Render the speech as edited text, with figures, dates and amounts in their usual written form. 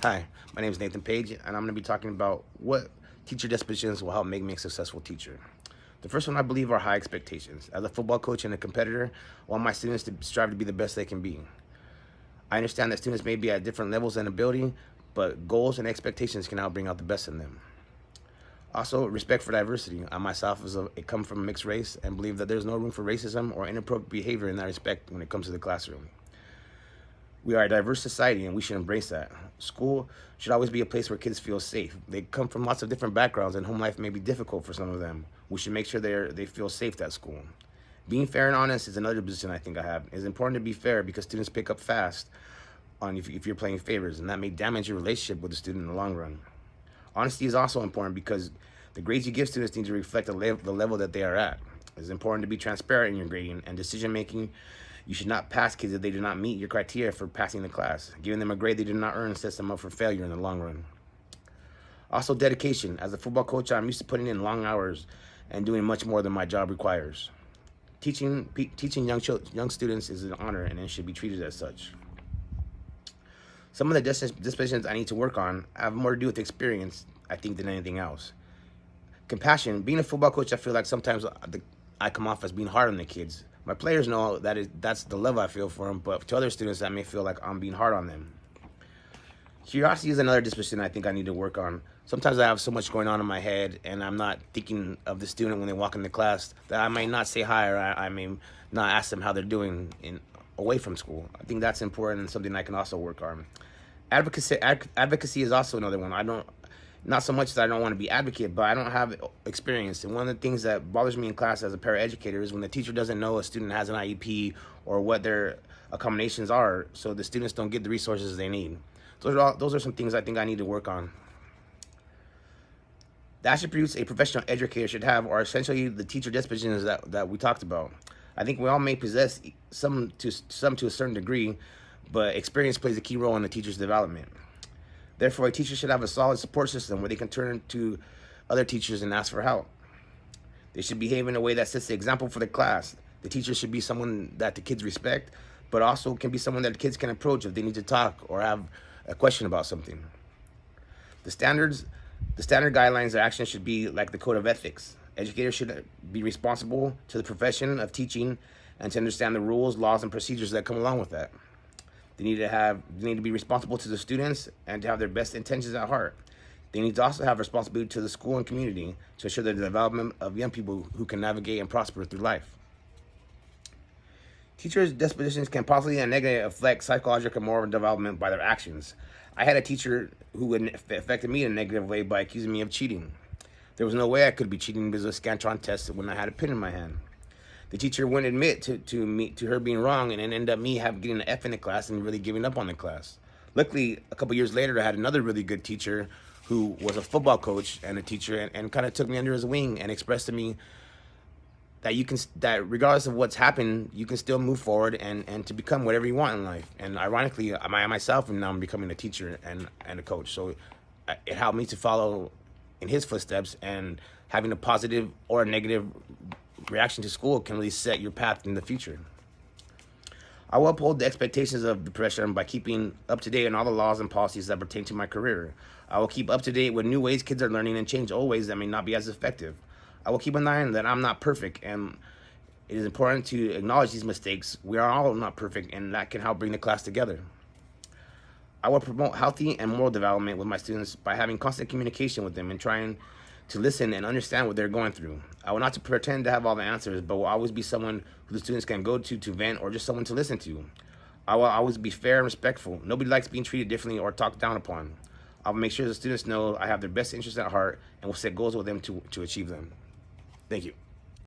Hi, my name is Nathan Page, and I'm going to be talking about what teacher dispositions will help make me a successful teacher. The first one, I believe, are high expectations. As a football coach and a competitor, I want my students to strive to be the best they can be. I understand that students may be at different levels and ability, but goals and expectations can help bring out the best in them. Also, respect for diversity. I myself come from a mixed race and believe that there's no room for racism or inappropriate behavior in that respect when it comes to the classroom. We are a diverse society and we should embrace that. School should always be a place where kids feel safe. They come from lots of different backgrounds and home life may be difficult for some of them. We should make sure they feel safe at school. Being fair and honest is another position I think I have. It's important to be fair because students pick up fast on if you're playing favors, and that may damage your relationship with the student in the long run. Honesty is also important because the grades you give students need to reflect the level that they are at. It's important to be transparent in your grading and decision making. You should not pass kids if they do not meet your criteria for passing the class. Giving them a grade they do not earn sets them up for failure in the long run. Also, dedication. As a football coach, I'm used to putting in long hours and doing much more than my job requires. Teaching young students is an honor and it should be treated as such. Some of the dispositions I need to work on have more to do with experience, I think, than anything else. Compassion. Being a football coach, I feel like sometimes I come off as being hard on the kids. My players know that's the love I feel for them, but to other students, I may feel like I'm being hard on them. Curiosity is another disposition I think I need to work on. Sometimes I have so much going on in my head, and I'm not thinking of the student when they walk into class that I may not say hi, or I may not ask them how they're doing away from school. I think that's important and something I can also work on. Advocacy is also another one. Not so much that I don't want to be advocate, but I don't have experience. And one of the things that bothers me in class as a paraeducator is when the teacher doesn't know a student has an IEP or what their accommodations are, so the students don't get the resources they need. Those are some things I think I need to work on. The attributes a professional educator should have are essentially the teacher dispositions that we talked about. I think we all may possess some to a certain degree, but experience plays a key role in the teacher's development. Therefore, a teacher should have a solid support system where they can turn to other teachers and ask for help. They should behave in a way that sets the example for the class. The teacher should be someone that the kids respect, but also can be someone that the kids can approach if they need to talk or have a question about something. The standard guidelines of action should be like the code of ethics. Educators should be responsible to the profession of teaching and to understand the rules, laws, and procedures that come along with that. They need to be responsible to the students and to have their best intentions at heart. They need to also have responsibility to the school and community to ensure the development of young people who can navigate and prosper through life. Teachers' dispositions can positively and negatively affect psychological and moral development by their actions. I had a teacher who affected me in a negative way by accusing me of cheating. There was no way I could be cheating because of a Scantron test when I had a pen in my hand. The teacher wouldn't admit to her being wrong, and it ended up me getting an F in the class and really giving up on the class. Luckily, a couple years later, I had another really good teacher who was a football coach and a teacher, and kind of took me under his wing and expressed to me that regardless of what's happened, you can still move forward and to become whatever you want in life. And ironically, I myself am now becoming a teacher and a coach. So it helped me to follow in his footsteps, and having a positive or a negative reaction to school can really set your path in the future. I will uphold the expectations of the profession by keeping up to date on all the laws and policies that pertain to my career. I will keep up to date with new ways kids are learning and change old ways that may not be as effective. I will keep in mind that I'm not perfect, and it is important to acknowledge these mistakes. We are all not perfect, and that can help bring the class together. I will promote healthy and moral development with my students by having constant communication with them and trying to listen and understand what they're going through. I will not pretend to have all the answers, but will always be someone who the students can go to vent, or just someone to listen to. I will always be fair and respectful. Nobody likes being treated differently or talked down upon. I will make sure the students know I have their best interests at heart and will set goals with them to achieve them. Thank you.